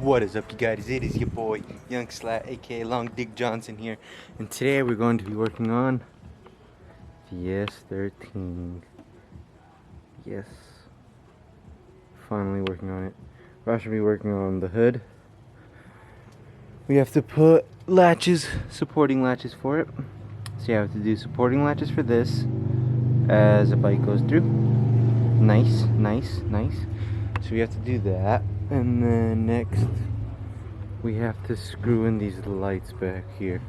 What is up, you guys? It is your boy Young Slat, aka Long Dick Johnson here, and today we're going to be working on the S13. Yes, finally working on it. We're actually be working on the hood. We have to put latches, supporting latches for it. So you have to do supporting latches for this as the bike goes through. Nice, nice, nice. So we have to do that, and then next we have to screw in these lights back here.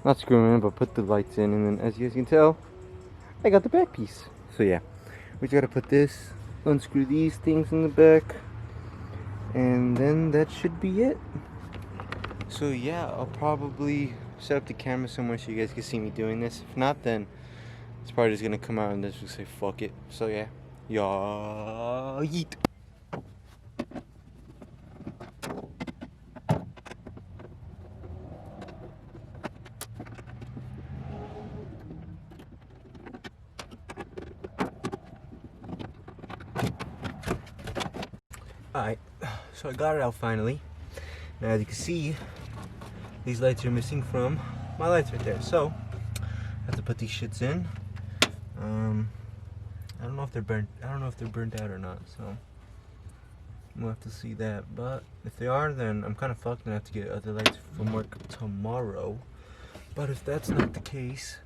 Not screw in, but put the lights in, and then as you guys can tell, I got the back piece. So yeah, we just gotta put this, unscrew these things in the back, and then that should be it. So yeah, I'll probably set up the camera somewhere so you guys can see me doing this. If not, then it's probably just gonna come out and just say fuck it. So yeah, yeet. Alright, so I got it out finally. Now as you can see, these lights are missing from my lights right there. So I have to put these shits in. I don't know if they're burnt. I don't know if they're burnt out or not. So we'll have to see that. But if they are, then I'm kind of fucked and I have to get other lights from work tomorrow. But if that's not the case,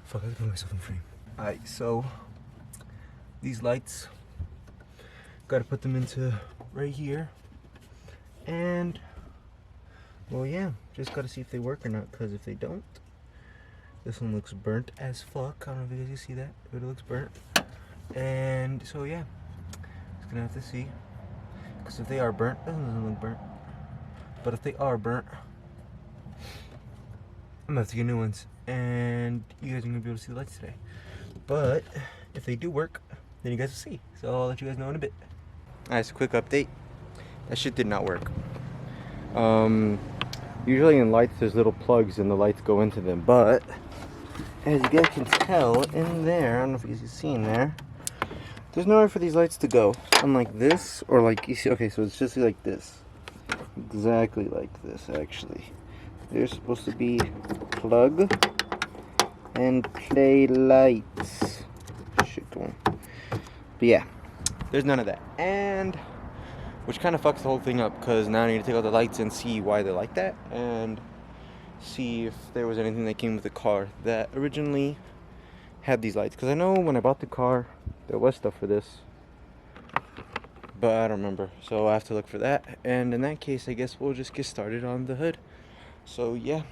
fuck, I have to put myself in frame. Alright, so these lights, gotta put them into right here, and well, yeah, just gotta see if they work or not, because if they don't, this one looks burnt as fuck. I don't know if you guys can see that, but it looks burnt. And so yeah, just gonna have to see, because if they are burnt, that one doesn't look burnt, but if they are burnt, I'm gonna have to get new ones, and you guys are gonna be able to see the lights today. But if they do work, then you guys will see, so I'll let you guys know in a bit. Alright, so quick update. That shit did not work. Usually in lights there's little plugs and the lights go into them, but as you guys can tell in there, I don't know if you guys can see in there, there's nowhere for these lights to go. Unlike this, or like, you see, okay, so it's just like this. Exactly like this, actually. There's supposed to be plug and play lights. Shit going. But yeah, there's none of that, and which kind of fucks the whole thing up, because now I need to take out the lights and see why they're like that, and see if there was anything that came with the car that originally had these lights, because I know when I bought the car there was stuff for this, but I don't remember, so I have to look for that. And in that case, I guess we'll just get started on the hood. So yeah,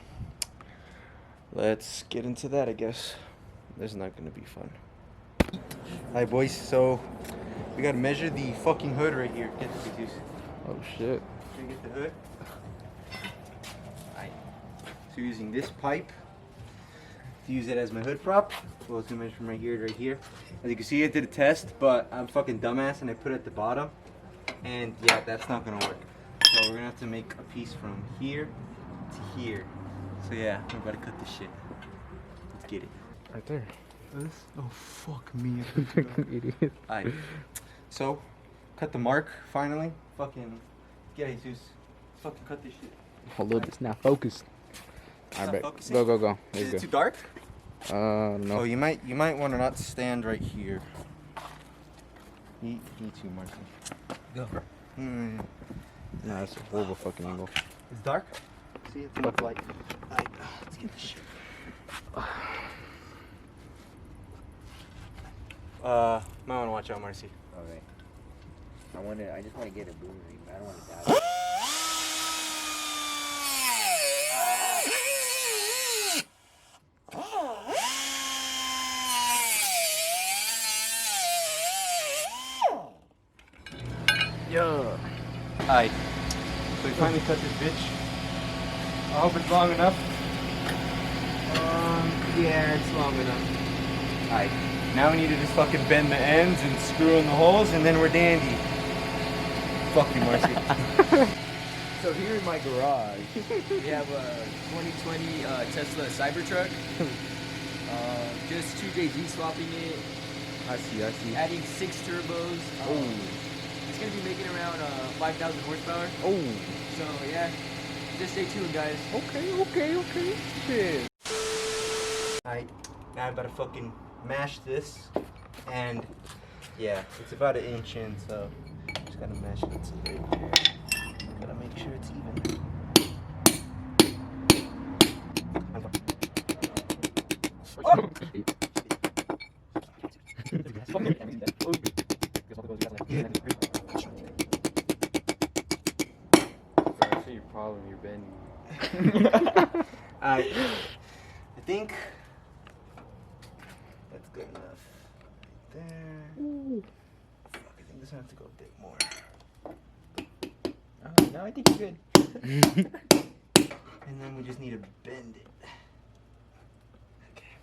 let's get into that. I guess this is not gonna be fun. Alright boys, so we gotta measure the fucking hood right here. Get the juice. Oh shit. Can you get the hood? Alright. So using this pipe to use it as my hood prop. Well, it's gonna measure from right here to right here. As you can see, I did a test, but I'm fucking dumbass and I put it at the bottom. And yeah, that's not gonna work. So we're gonna have to make a piece from here to here. So yeah, we're about to cut this shit. Let's get it. Right there. This? Oh fuck me. Idiot. Alright. So, cut the mark finally. Fucking get it, Jesus. Fucking cut this shit. Hold up, it's not focused. Alright, bet. focusing? Go. There Is you it go. too dark? No. Oh, you might want to not stand right here. He too, Marcy. Go. Nah, that's a horrible fucking angle. It's dark? See, it's enough light. Alright, let's get this shit. Might want to watch out, Marcy. Okay. I just want to get a boomerang. I don't want to die. Yeah. Alright. So we finally cut this bitch. I hope it's long enough. Yeah, it's long enough. Alright. Now we need to just fucking bend the ends and screw in the holes, and then we're dandy. Fuck you, Marcy. So here in my garage, We have a 2020 Tesla Cybertruck. Just 2JG swapping it, I see. adding 6 turbos. It's gonna be making around 5,000 horsepower. Oh. So yeah, just stay tuned, guys. Okay. Shit. Alright, now I better fucking mash this. And yeah, it's about 1 inch in, so just gotta mash it to right there. Gotta make sure it's even. I see your problem. You're bending. I think that's good enough. Right there. Fuck, I think this one has to go a bit more. Oh, no, I think you're good. And then we just need to bend it. Okay.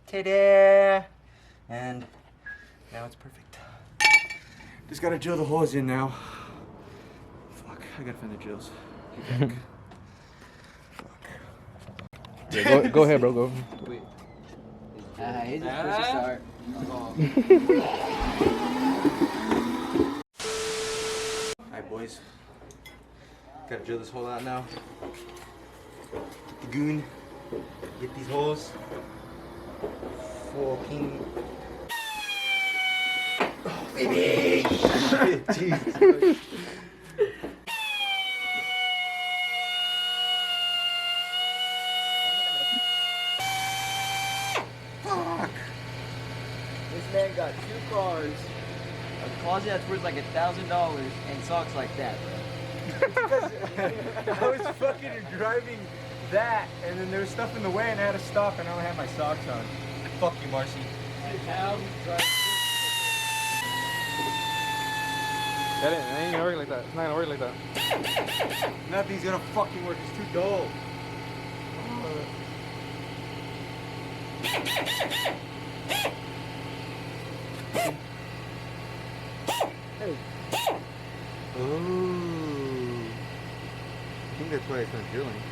Ta-da! And now it's perfect. Just gotta drill the holes in now. Fuck, I gotta find the drills. Get back. Fuck. Yeah, go ahead, bro. Go. Wait. He's just push to start. Alright, boys. Gotta drill this hole out now. Get the goon. Get these holes. Fucking. Oh, baby! Shit, Jesus. Fuck! This man got 2 cars, a closet that's worth like $1,000, and socks like that, bro. I was fucking driving that, and then there was stuff in the way, and I had to stop, and I only had my socks on. Fuck you, Marcy. That ain't gonna work like that. It's not gonna work like that. Nothing's gonna fucking work. It's too dull. Ooh. I think that's why it's not drilling.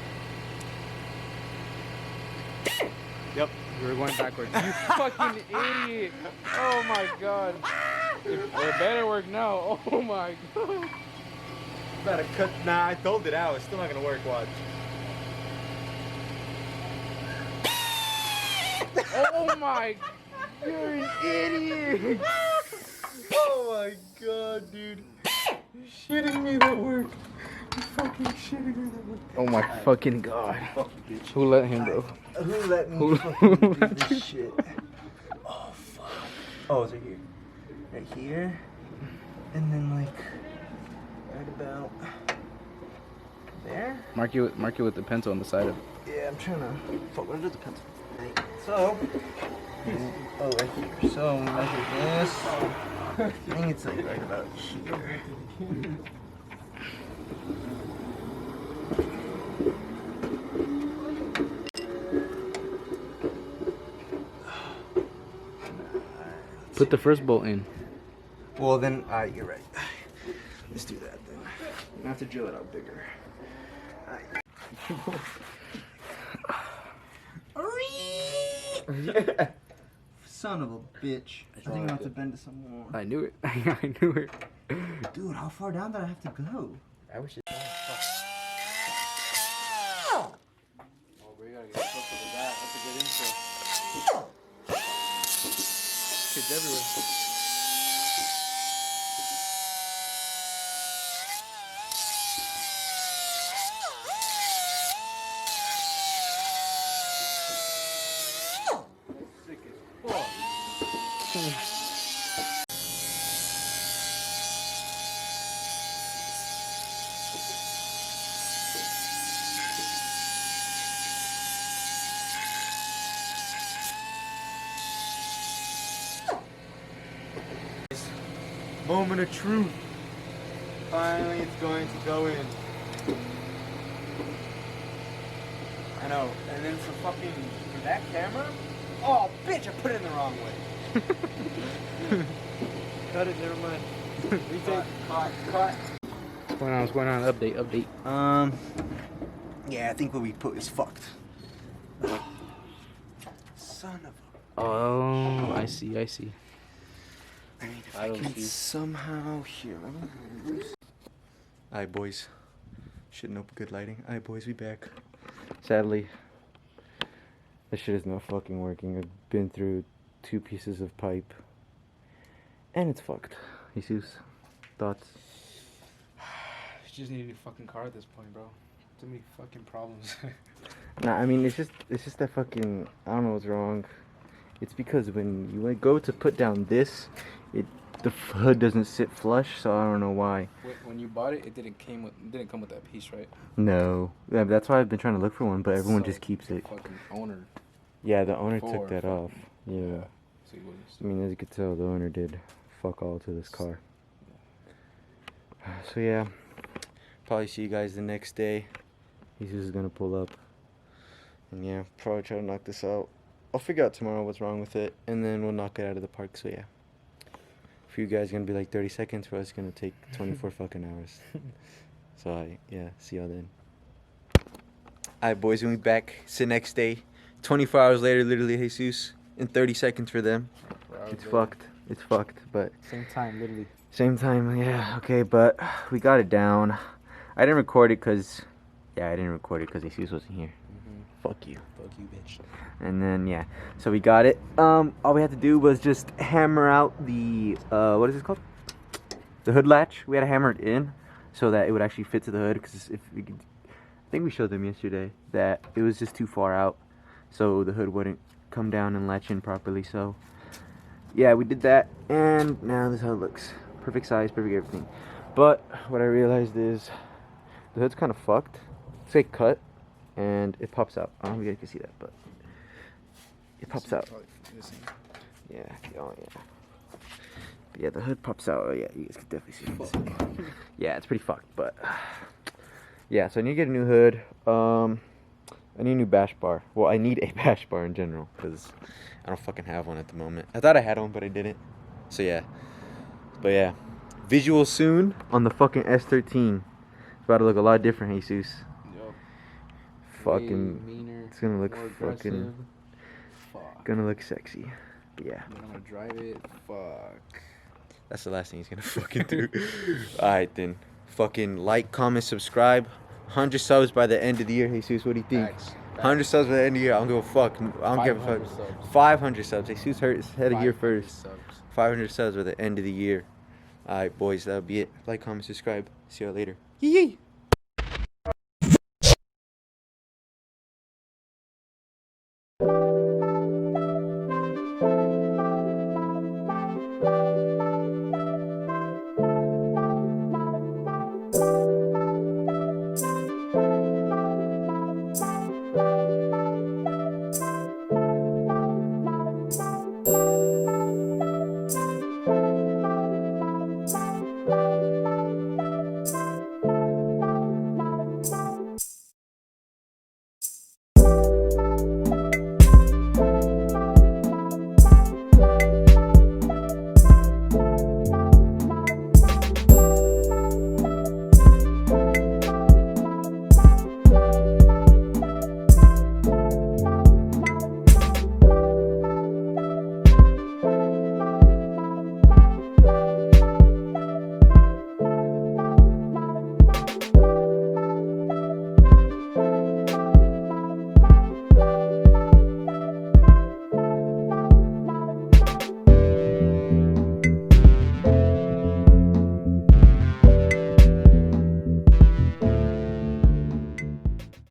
Yep. We were going backwards. You fucking idiot. Oh my god. It better work now. Oh my god. Better cut. Nah, I told it out. It's still not gonna work. Watch. Oh my. You're an idiot. Oh my god, dude. You're shitting me that worked. You're fucking shitting me that worked. Oh my fucking god. Fuck you, bitch. Who let him, bro? Who let me Who- fucking do this shit? Oh, fuck. Oh, it's right here. Right here. And then, like, right about there. Mark it with the pencil on the side of it. Yeah, I'm trying to. Fuck, where did the pencil? Right. So. Oh, right here. So, we measure this. I think it's like right about here. Put the first bolt in. Well, then, you're right. Let's do that then. I have to drill it out bigger. Son of a bitch. I think I'm gonna have to bend it some more. I knew it. I knew it. Dude, how far down did I have to go? I wish it. Oh, bro, you gotta get closer to that. That's a good intro. Kids everywhere. Moment of truth. Finally, it's going to go in. I know. And then for that camera. Oh, bitch! I put it in the wrong way. Cut it. Never mind. Retake. Cut. What's going on? What's going on? Update. Yeah, I think what we put is fucked. Son of a... Oh, I see. I mean, if I I don't can see. somehow hear them. Alright, boys. Shit, nope, good lighting. Alright, boys, we back. Sadly, this shit is not fucking working. I've been through 2 pieces of pipe. And it's fucked. Jesus, thoughts? You just need a fucking car at this point, bro. Too many fucking problems. Nah, I mean, it's just that fucking, I don't know what's wrong. It's because when you go to put down this, the hood doesn't sit flush, so I don't know why. When you bought it, it didn't come with that piece, right? No. Yeah, that's why I've been trying to look for one, but everyone So, just keeps it. Fucking owner. Yeah, the owner Before, took that off. Yeah. So he was. I mean, as you could tell, the owner did fuck all to this car. So yeah, probably see you guys the next day. Jesus is gonna pull up. And yeah, probably try to knock this out. I'll figure out tomorrow what's wrong with it, and then we'll knock it out of the park, so yeah. For you guys, gonna be like 30 seconds. For us, it's gonna take 24 fucking hours. So, yeah, see y'all then. Alright, boys, when we back, it's the next day. 24 hours later, literally, Jesus. In 30 seconds for them. It's fucked. It's fucked, but... Same time, literally. Same time, yeah, okay, but we got it down. I didn't record it because... Yeah, I didn't record it because Jesus wasn't here. Fuck you. Fuck you, bitch. And then, yeah, so we got it. All we had to do was just hammer out the, what is this called? The hood latch. We had to hammer it in so that it would actually fit to the hood, because if we could, I think we showed them yesterday that it was just too far out, so the hood wouldn't come down and latch in properly. So, yeah, we did that, and now this is how it looks. Perfect size, perfect everything. But what I realized is the hood's kind of fucked. It's like cut, and it pops out. I don't know if you guys can see that, but it pops out. Yeah, oh yeah. But yeah, the hood pops out. Oh yeah, you guys can definitely see it. Yeah, it's pretty fucked, but yeah, so I need to get a new hood. I need a new bash bar. Well, I need a bash bar in general, because I don't fucking have one at the moment. I thought I had one, but I didn't. So yeah. But yeah. Visual soon on the fucking S13. It's about to look a lot different, Jesus. Yup. Fucking, Meaner, it's gonna look more fucking, aggressive. Fuck. gonna look sexy. But yeah. Then I'm gonna drive it. Fuck. That's the last thing he's gonna fucking do. Alright then. Fucking like, comment, subscribe. 100 subs by the end of the year, Jesus. What do you think? Facts. 100 subs by the end of the year. I don't give a fuck. I don't give a 500 fuck. subs. 500 subs. Jesus head of year 500 first. subs. 500 subs by the end of the year. Alright, boys. That'll be it. Like, comment, subscribe. See y'all later. Yee! You